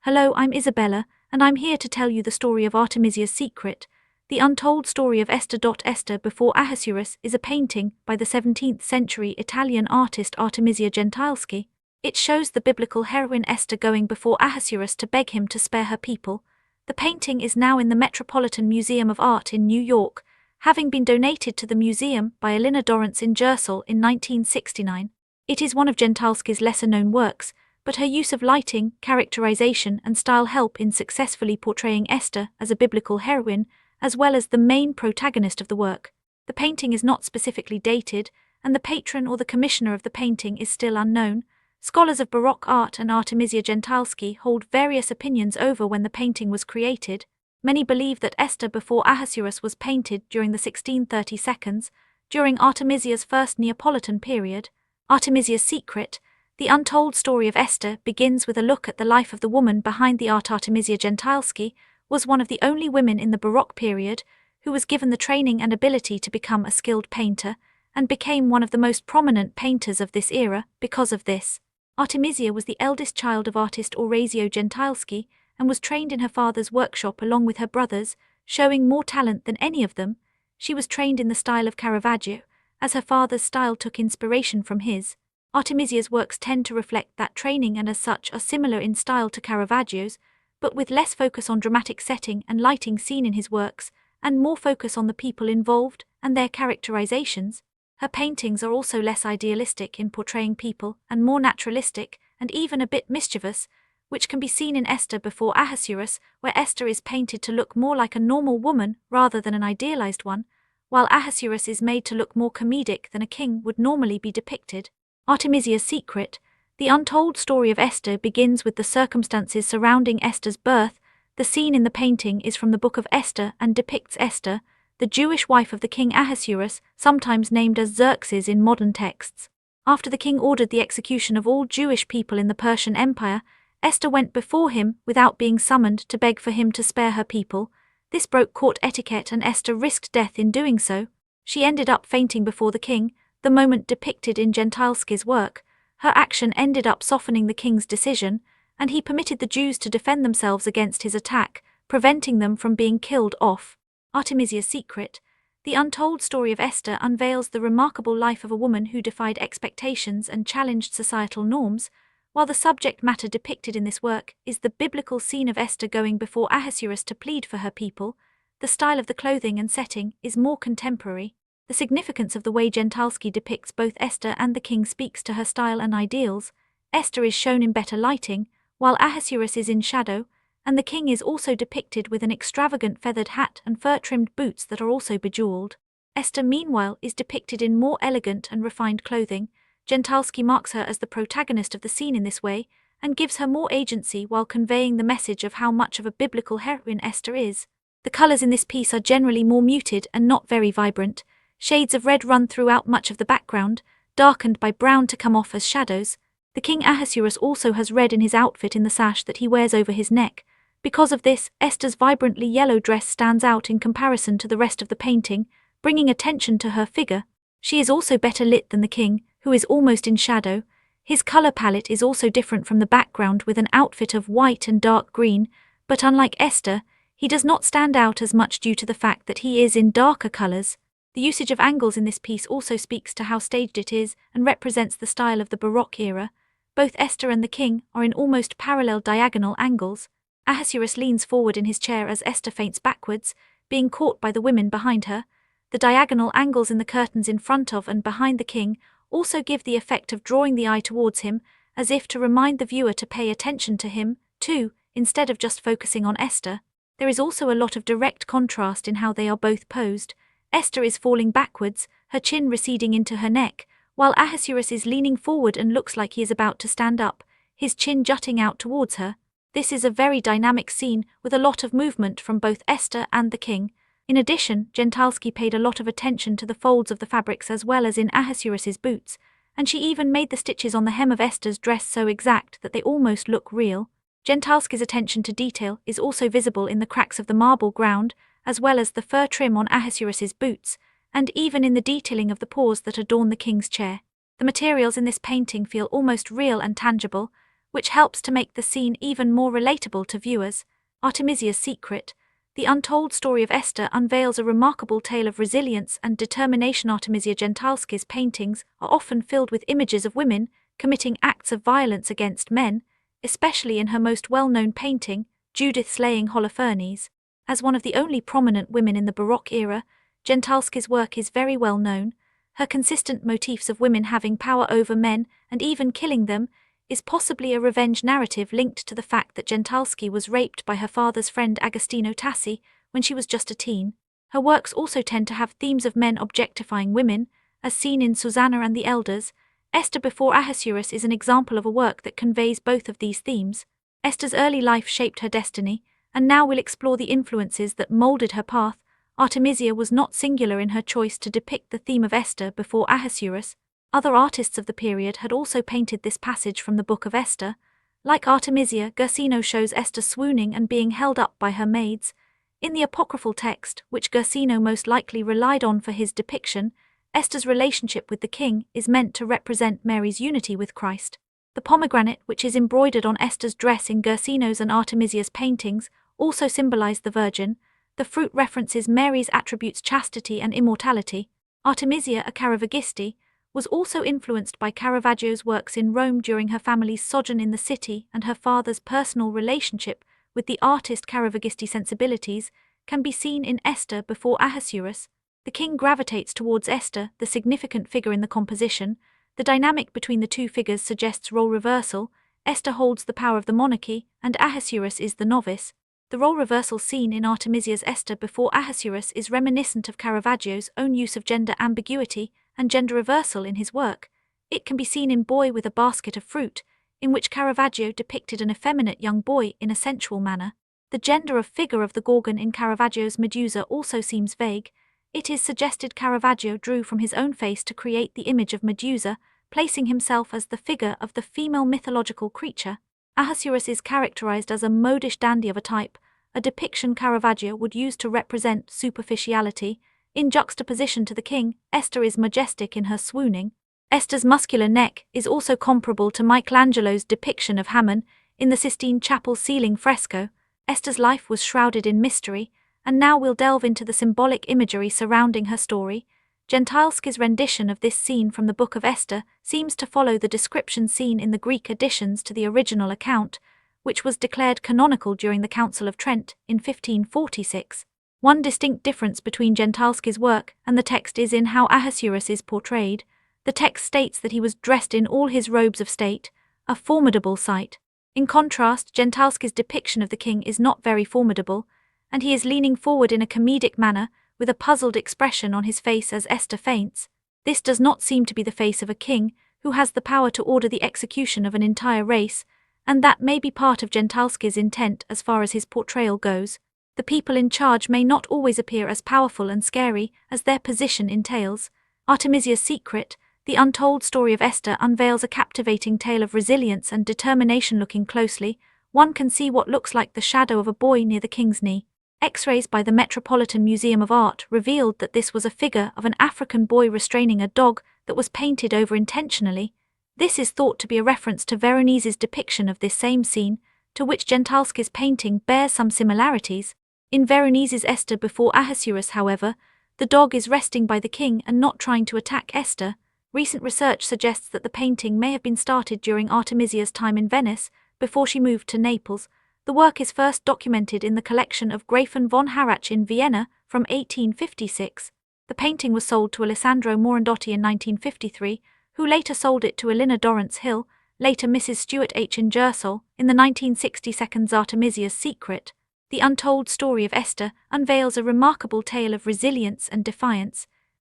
Hello, I'm Isabella, and I'm here to tell you the story of Artemisia's secret. The untold story of Esther. Esther Before Ahasuerus is a painting by the 17th century Italian artist Artemisia Gentileschi. It shows the biblical heroine Esther going before Ahasuerus to beg him to spare her people. The painting is now in the Metropolitan Museum of Art in New York, having been donated to the museum by Elena Dorrance in Jersey in 1969. It is one of Gentileschi's lesser-known works, but her use of lighting, characterization and style help in successfully portraying Esther as a biblical heroine, as well as the main protagonist of the work. The painting is not specifically dated, and the patron or the commissioner of the painting is still unknown. Scholars of Baroque art and Artemisia Gentileschi hold various opinions over when the painting was created. Many believe that Esther Before Ahasuerus was painted during the 1630s, during Artemisia's first Neapolitan period. Artemisia's secret. The untold story of Esther begins with a look at the life of the woman behind the art. Artemisia Gentileschi was one of the only women in the Baroque period who was given the training and ability to become a skilled painter, and became one of the most prominent painters of this era because of this. Artemisia was the eldest child of artist Orazio Gentileschi and was trained in her father's workshop along with her brothers, showing more talent than any of them. She was trained in the style of Caravaggio, as her father's style took inspiration from his. Artemisia's works tend to reflect that training and as such are similar in style to Caravaggio's, but with less focus on dramatic setting and lighting seen in his works, and more focus on the people involved and their characterizations. Her paintings are also less idealistic in portraying people and more naturalistic and even a bit mischievous, which can be seen in Esther Before Ahasuerus, where Esther is painted to look more like a normal woman rather than an idealized one, while Ahasuerus is made to look more comedic than a king would normally be depicted. Artemisia's secret. The untold story of Esther begins with the circumstances surrounding Esther's birth. The scene in the painting is from the Book of Esther and depicts Esther, the Jewish wife of the king Ahasuerus, sometimes named as Xerxes in modern texts. After the king ordered the execution of all Jewish people in the Persian Empire, Esther went before him without being summoned to beg for him to spare her people. This broke court etiquette and Esther risked death in doing so. She ended up fainting before the king, the moment depicted in Gentileschi's work. Her action ended up softening the king's decision, and he permitted the Jews to defend themselves against his attack, preventing them from being killed off. Artemisia's secret. The untold story of Esther unveils the remarkable life of a woman who defied expectations and challenged societal norms. While the subject matter depicted in this work is the biblical scene of Esther going before Ahasuerus to plead for her people, the style of the clothing and setting is more contemporary. The significance of the way Gentileschi depicts both Esther and the king speaks to her style and ideals. Esther is shown in better lighting, while Ahasuerus is in shadow, and the king is also depicted with an extravagant feathered hat and fur-trimmed boots that are also bejeweled. Esther, meanwhile, is depicted in more elegant and refined clothing. Gentileschi marks her as the protagonist of the scene in this way, and gives her more agency while conveying the message of how much of a biblical heroine Esther is. The colors in this piece are generally more muted and not very vibrant. Shades of red run throughout much of the background, darkened by brown to come off as shadows. The king Ahasuerus also has red in his outfit in the sash that he wears over his neck. Because of this, Esther's vibrantly yellow dress stands out in comparison to the rest of the painting, bringing attention to her figure. She is also better lit than the king, who is almost in shadow. His color palette is also different from the background with an outfit of white and dark green, but unlike Esther, he does not stand out as much due to the fact that he is in darker colors. The usage of angles in this piece also speaks to how staged it is and represents the style of the Baroque era. Both Esther and the king are in almost parallel diagonal angles. Ahasuerus leans forward in his chair as Esther faints backwards, being caught by the women behind her. The diagonal angles in the curtains in front of and behind the king also give the effect of drawing the eye towards him, as if to remind the viewer to pay attention to him, too, instead of just focusing on Esther. There is also a lot of direct contrast in how they are both posed. Esther is falling backwards, her chin receding into her neck, while Ahasuerus is leaning forward and looks like he is about to stand up, his chin jutting out towards her. This is a very dynamic scene with a lot of movement from both Esther and the king. In addition, Gentileschi paid a lot of attention to the folds of the fabrics as well as in Ahasuerus's boots, and she even made the stitches on the hem of Esther's dress so exact that they almost look real. Gentileschi's attention to detail is also visible in the cracks of the marble ground, as well as the fur trim on Ahasuerus's boots, and even in the detailing of the paws that adorn the king's chair. The materials in this painting feel almost real and tangible, which helps to make the scene even more relatable to viewers. Artemisia's Secret, the untold story of Esther, unveils a remarkable tale of resilience and determination. Artemisia Gentileschi's paintings are often filled with images of women committing acts of violence against men, especially in her most well-known painting, Judith slaying Holofernes. As one of the only prominent women in the Baroque era, Gentileschi's work is very well known. Her consistent motifs of women having power over men and even killing them is possibly a revenge narrative linked to the fact that Gentileschi was raped by her father's friend Agostino Tassi when she was just a teen. Her works also tend to have themes of men objectifying women, as seen in Susanna and the Elders. Esther Before Ahasuerus is an example of a work that conveys both of these themes. Esther's early life shaped her destiny, and now we'll explore the influences that molded her path. Artemisia was not singular in her choice to depict the theme of Esther Before Ahasuerus. Other artists of the period had also painted this passage from the Book of Esther. Like Artemisia, Guercino shows Esther swooning and being held up by her maids. In the apocryphal text, which Guercino most likely relied on for his depiction, Esther's relationship with the king is meant to represent Mary's unity with Christ. The pomegranate, which is embroidered on Esther's dress in Guercino's and Artemisia's paintings, also symbolized the Virgin. The fruit references Mary's attributes chastity and immortality. Artemisia, a Caravaggisti, was also influenced by Caravaggio's works in Rome during her family's sojourn in the city, and her father's personal relationship with the artist. Caravaggisti sensibilities can be seen in Esther Before Ahasuerus. The king gravitates towards Esther, the significant figure in the composition. The dynamic between the two figures suggests role reversal. Esther holds the power of the monarchy, and Ahasuerus is the novice. The role reversal seen in Artemisia's Esther Before Ahasuerus is reminiscent of Caravaggio's own use of gender ambiguity and gender reversal in his work. It can be seen in Boy with a Basket of Fruit, in which Caravaggio depicted an effeminate young boy in a sensual manner. The gender of figure of the Gorgon in Caravaggio's Medusa also seems vague. It is suggested Caravaggio drew from his own face to create the image of Medusa, placing himself as the figure of the female mythological creature. Ahasuerus is characterized as a modish dandy of a type, a depiction Caravaggio would use to represent superficiality. In juxtaposition to the king, Esther is majestic in her swooning. Esther's muscular neck is also comparable to Michelangelo's depiction of Hammon in the Sistine Chapel ceiling fresco. Esther's life was shrouded in mystery, and now we'll delve into the symbolic imagery surrounding her story. Gentileschi's rendition of this scene from the Book of Esther seems to follow the description seen in the Greek additions to the original account, which was declared canonical during the Council of Trent in 1546. One distinct difference between Gentileschi's work and the text is in how Ahasuerus is portrayed. The text states that he was dressed in all his robes of state, a formidable sight. In contrast, Gentileschi's depiction of the king is not very formidable, and he is leaning forward in a comedic manner, with a puzzled expression on his face as Esther faints. This does not seem to be the face of a king who has the power to order the execution of an entire race, and that may be part of Gentileschi's intent as far as his portrayal goes. The people in charge may not always appear as powerful and scary as their position entails. Artemisia's Secret, the untold story of Esther, unveils a captivating tale of resilience and determination. Looking closely, one can see what looks like the shadow of a boy near the king's knee. X-rays by the Metropolitan Museum of Art revealed that this was a figure of an African boy restraining a dog that was painted over intentionally. This is thought to be a reference to Veronese's depiction of this same scene, to which Gentileschi's painting bears some similarities. In Veronese's Esther Before Ahasuerus, however, the dog is resting by the king and not trying to attack Esther. Recent research suggests that the painting may have been started during Artemisia's time in Venice, before she moved to Naples. The work is first documented in the collection of Grafen von Harrach in Vienna from 1856. The painting was sold to Alessandro Morandotti in 1953, who later sold it to Elena Dorrance Hill, later Mrs. Stuart H. Ingersoll, in the 1962 Artemisia's Secret. The untold story of Esther unveils a remarkable tale of resilience and defiance.